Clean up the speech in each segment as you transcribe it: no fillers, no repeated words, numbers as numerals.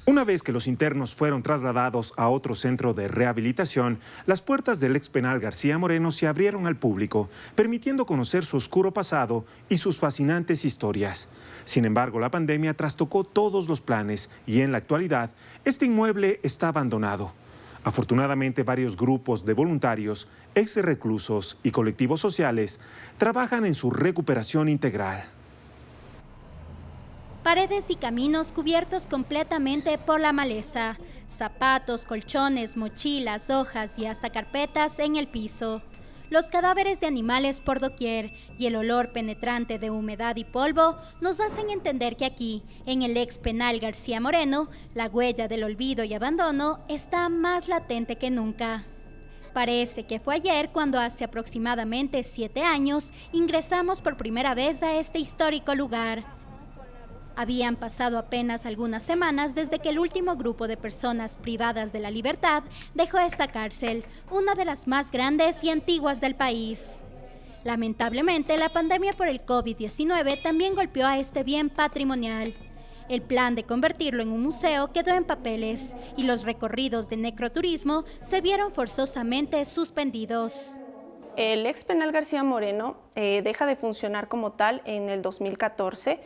Una vez que los internos fueron trasladados a otro centro de rehabilitación, las puertas del ex penal García Moreno se abrieron al público, permitiendo conocer su oscuro pasado y sus fascinantes historias. Sin embargo, la pandemia trastocó todos los planes y en la actualidad, este inmueble está abandonado. Afortunadamente, varios grupos de voluntarios, ex reclusos y colectivos sociales trabajan en su recuperación integral. Paredes y caminos cubiertos completamente por la maleza, zapatos, colchones, mochilas, hojas y hasta carpetas en el piso. Los cadáveres de animales por doquier y el olor penetrante de humedad y polvo nos hacen entender que aquí, en el ex penal García Moreno, la huella del olvido y abandono está más latente que nunca. Parece que fue ayer cuando hace aproximadamente 7 años ingresamos por primera vez a este histórico lugar. Habían pasado apenas algunas semanas desde que el último grupo de personas privadas de la libertad dejó esta cárcel, una de las más grandes y antiguas del país. Lamentablemente, la pandemia por el COVID-19 también golpeó a este bien patrimonial. El plan de convertirlo en un museo quedó en papeles y los recorridos de necroturismo se vieron forzosamente suspendidos. El ex penal García Moreno deja de funcionar como tal en el 2014.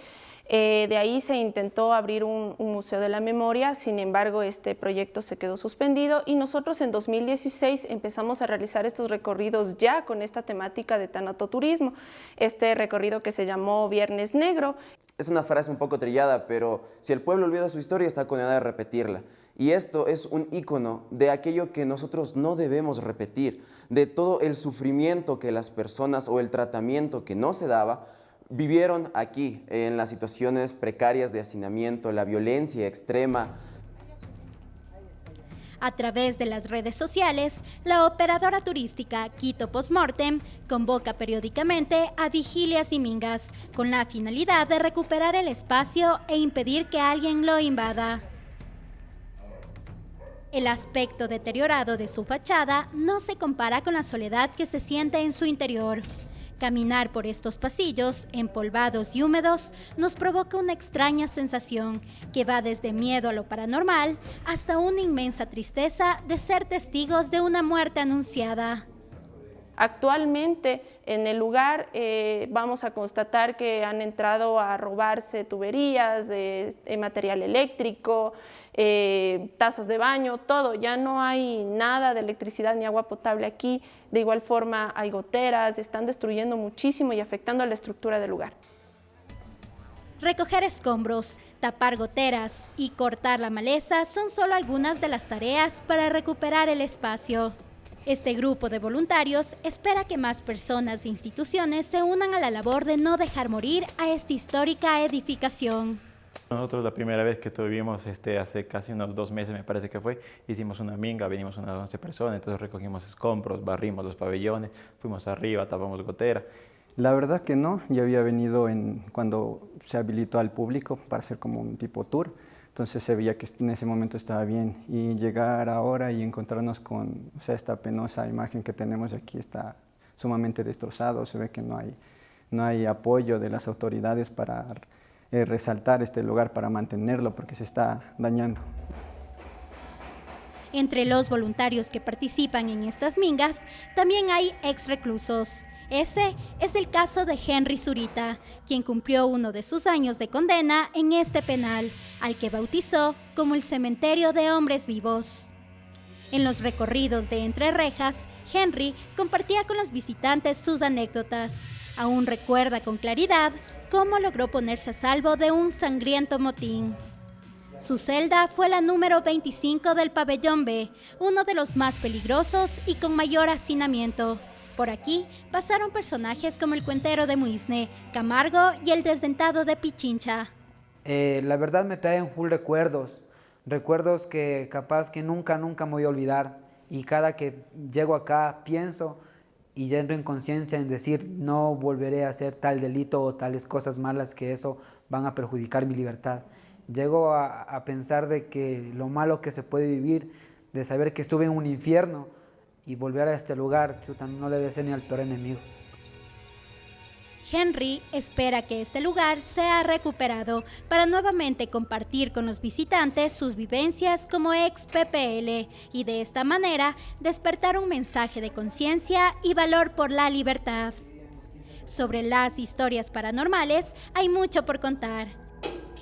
De ahí se intentó abrir un museo de la memoria, sin embargo este proyecto se quedó suspendido y nosotros en 2016 empezamos a realizar estos recorridos ya con esta temática de tanatoturismo, este recorrido que se llamó Viernes Negro. Es una frase un poco trillada, pero si el pueblo olvida su historia está condenado a repetirla. Y esto es un ícono de aquello que nosotros no debemos repetir, de todo el sufrimiento que las personas o el tratamiento que no se daba vivieron aquí, en las situaciones precarias de hacinamiento, la violencia extrema. A través de las redes sociales, la operadora turística Quito Postmortem convoca periódicamente a vigilias y mingas, con la finalidad de recuperar el espacio e impedir que alguien lo invada. El aspecto deteriorado de su fachada no se compara con la soledad que se siente en su interior. Caminar por estos pasillos, empolvados y húmedos, nos provoca una extraña sensación que va desde miedo a lo paranormal hasta una inmensa tristeza de ser testigos de una muerte anunciada. Actualmente en el lugar vamos a constatar que han entrado a robarse tuberías, material eléctrico, tazas de baño, todo. Ya no hay nada de electricidad ni agua potable aquí. De igual forma hay goteras, están destruyendo muchísimo y afectando a la estructura del lugar. Recoger escombros, tapar goteras y cortar la maleza son solo algunas de las tareas para recuperar el espacio. Este grupo de voluntarios espera que más personas e instituciones se unan a la labor de no dejar morir a esta histórica edificación. Nosotros la primera vez que tuvimos, hace casi unos 2 meses me parece que fue, hicimos una minga, venimos unas 11 personas, entonces recogimos escombros, barrimos los pabellones, fuimos arriba, tapamos gotera. La verdad que no, yo había venido cuando se habilitó al público para hacer como un tipo tour, entonces se veía que en ese momento estaba bien y llegar ahora y encontrarnos con esta penosa imagen que tenemos aquí está sumamente destrozado, se ve que no hay apoyo de las autoridades para resaltar este lugar, para mantenerlo porque se está dañando. Entre los voluntarios que participan en estas mingas también hay ex reclusos. Ese es el caso de Henry Zurita, quien cumplió uno de sus años de condena en este penal, al que bautizó como el cementerio de hombres vivos. En los recorridos de Entre Rejas, Henry compartía con los visitantes sus anécdotas. Aún recuerda con claridad cómo logró ponerse a salvo de un sangriento motín. Su celda fue la número 25 del pabellón B, uno de los más peligrosos y con mayor hacinamiento. Por aquí pasaron personajes como el cuentero de Muisne, Camargo y el desdentado de Pichincha. La verdad me traen full recuerdos que capaz que nunca me voy a olvidar. Y cada que llego acá pienso y ya entro en conciencia en decir no volveré a hacer tal delito o tales cosas malas que eso van a perjudicar mi libertad. Llego a pensar de que lo malo que se puede vivir, de saber que estuve en un infierno, y volver a este lugar, chuta, no le deseo ni al peor enemigo. Henry espera que este lugar sea recuperado para nuevamente compartir con los visitantes sus vivencias como ex PPL y de esta manera despertar un mensaje de conciencia y valor por la libertad. Sobre las historias paranormales hay mucho por contar.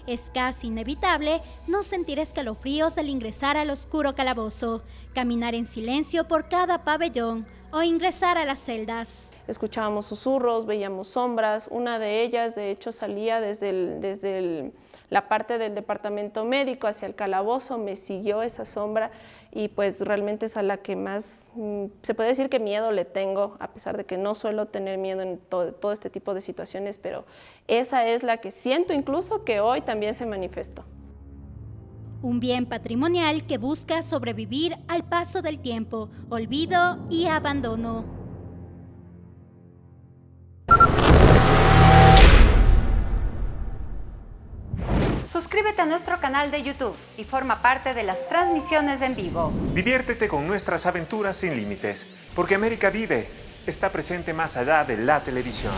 Es casi inevitable no sentir escalofríos al ingresar al oscuro calabozo, caminar en silencio por cada pabellón o ingresar a las celdas. Escuchábamos susurros, veíamos sombras. Una de ellas, de hecho, salía desde la parte del departamento médico hacia el calabozo, me siguió esa sombra y pues realmente es a la que más, se puede decir que miedo le tengo, a pesar de que no suelo tener miedo en todo este tipo de situaciones, pero esa es la que siento incluso que hoy también se manifestó. Un bien patrimonial que busca sobrevivir al paso del tiempo, olvido y abandono. Suscríbete a nuestro canal de YouTube y forma parte de las transmisiones en vivo. Diviértete con nuestras aventuras sin límites, porque América Vive está presente más allá de la televisión.